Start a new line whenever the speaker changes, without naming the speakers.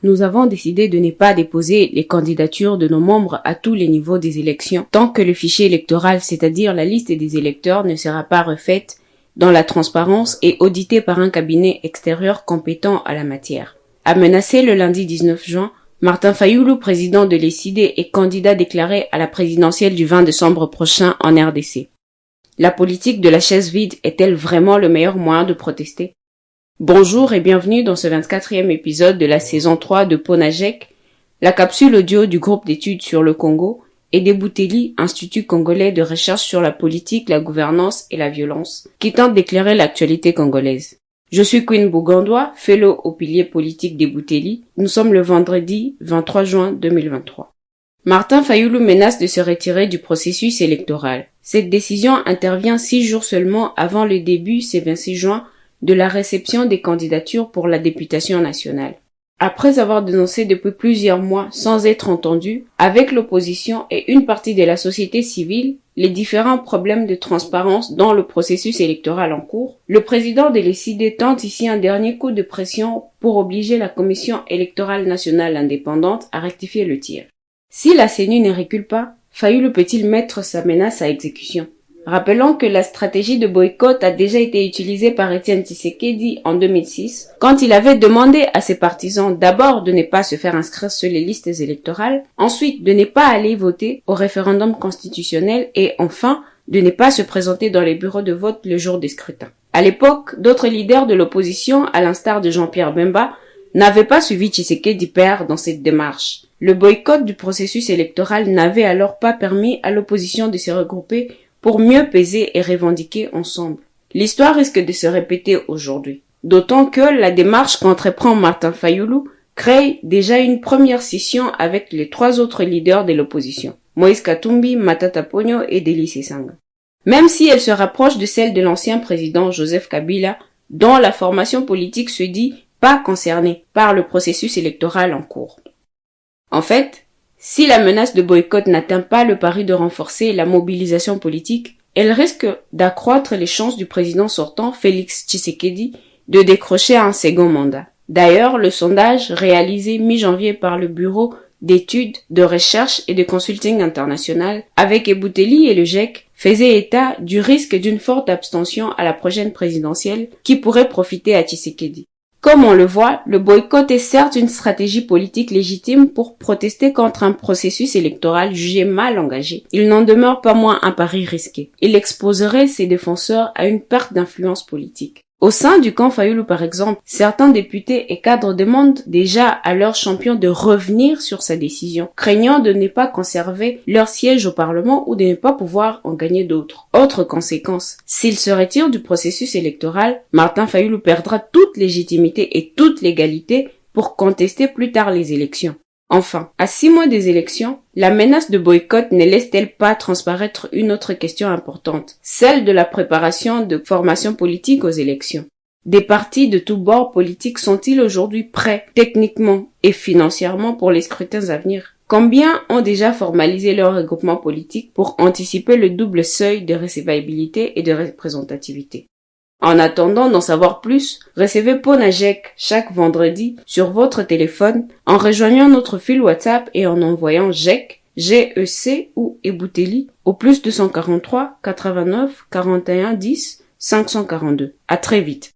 Nous avons décidé de ne pas déposer les candidatures de nos membres à tous les niveaux des élections tant que le fichier électoral, c'est-à-dire la liste des électeurs, ne sera pas refaite dans la transparence et auditée par un cabinet extérieur compétent à la matière. A menacé le lundi 19 juin, Martin Fayulu, président de l'ECID et candidat déclaré à la présidentielle du 20 décembre prochain en RDC. La politique de la chaise vide est-elle vraiment le meilleur moyen de protester? Bonjour et bienvenue dans ce 24e épisode de la saison 3 de Ponajek, la capsule audio du groupe d'études sur le Congo et des Bouteli, Institut congolais de recherche sur la politique, la gouvernance et la violence, qui tente d'éclairer l'actualité congolaise. Je suis Queen Bougandois, fellow au pilier politique des Bouteli. Nous sommes le vendredi 23 juin 2023. Martin Fayulu menace de se retirer du processus électoral. Cette décision intervient 6 jours seulement avant le début, c'est 26 juin, de la réception des candidatures pour la députation nationale. Après avoir dénoncé depuis plusieurs mois, sans être entendu, avec l'opposition et une partie de la société civile, les différents problèmes de transparence dans le processus électoral en cours, le président de l'ECID tente ici un dernier coup de pression pour obliger la Commission électorale nationale indépendante à rectifier le tir. Si la CENI ne recule pas, Fayulu peut-il mettre sa menace à exécution? Rappelons que la stratégie de boycott a déjà été utilisée par Étienne Tshisekedi en 2006, quand il avait demandé à ses partisans d'abord de ne pas se faire inscrire sur les listes électorales, ensuite de ne pas aller voter au référendum constitutionnel et enfin de ne pas se présenter dans les bureaux de vote le jour des scrutins. À l'époque, d'autres leaders de l'opposition, à l'instar de Jean-Pierre Bemba, n'avaient pas suivi Tshisekedi père dans cette démarche. Le boycott du processus électoral n'avait alors pas permis à l'opposition de se regrouper pour mieux peser et revendiquer ensemble. L'histoire risque de se répéter aujourd'hui. D'autant que la démarche qu'entreprend Martin Fayulu crée déjà une première scission avec les 3 autres leaders de l'opposition, Moïse Katumbi, Matata Ponyo et Deli Sesanga. Même si elle se rapproche de celle de l'ancien président Joseph Kabila, dont la formation politique se dit pas concernée par le processus électoral en cours. En fait, si la menace de boycott n'atteint pas le pari de renforcer la mobilisation politique, elle risque d'accroître les chances du président sortant, Félix Tshisekedi, de décrocher un second mandat. D'ailleurs, le sondage réalisé mi-janvier par le Bureau d'études, de recherche et de consulting international avec Ebouteli et le GIEC faisait état du risque d'une forte abstention à la prochaine présidentielle qui pourrait profiter à Tshisekedi. Comme on le voit, le boycott est certes une stratégie politique légitime pour protester contre un processus électoral jugé mal engagé. Il n'en demeure pas moins un pari risqué. Il exposerait ses défenseurs à une perte d'influence politique. Au sein du camp Fayulu, par exemple, certains députés et cadres demandent déjà à leurs champions de revenir sur sa décision, craignant de ne pas conserver leur siège au Parlement ou de ne pas pouvoir en gagner d'autres. Autre conséquence, s'il se retire du processus électoral, Martin Fayulu perdra toute légitimité et toute légalité pour contester plus tard les élections. Enfin, à 6 mois des élections, la menace de boycott ne laisse-t-elle pas transparaître une autre question importante, celle de la préparation de formation politique aux élections? Des partis de tous bords politiques sont-ils aujourd'hui prêts, techniquement et financièrement, pour les scrutins à venir? Combien ont déjà formalisé leur regroupement politique pour anticiper le double seuil de recevabilité et de représentativité? En attendant d'en savoir plus, recevez Ponajek chaque vendredi sur votre téléphone en rejoignant notre fil WhatsApp et en envoyant GEC, G-E-C ou Ebouteli au +243 89 41 10 542. À très vite.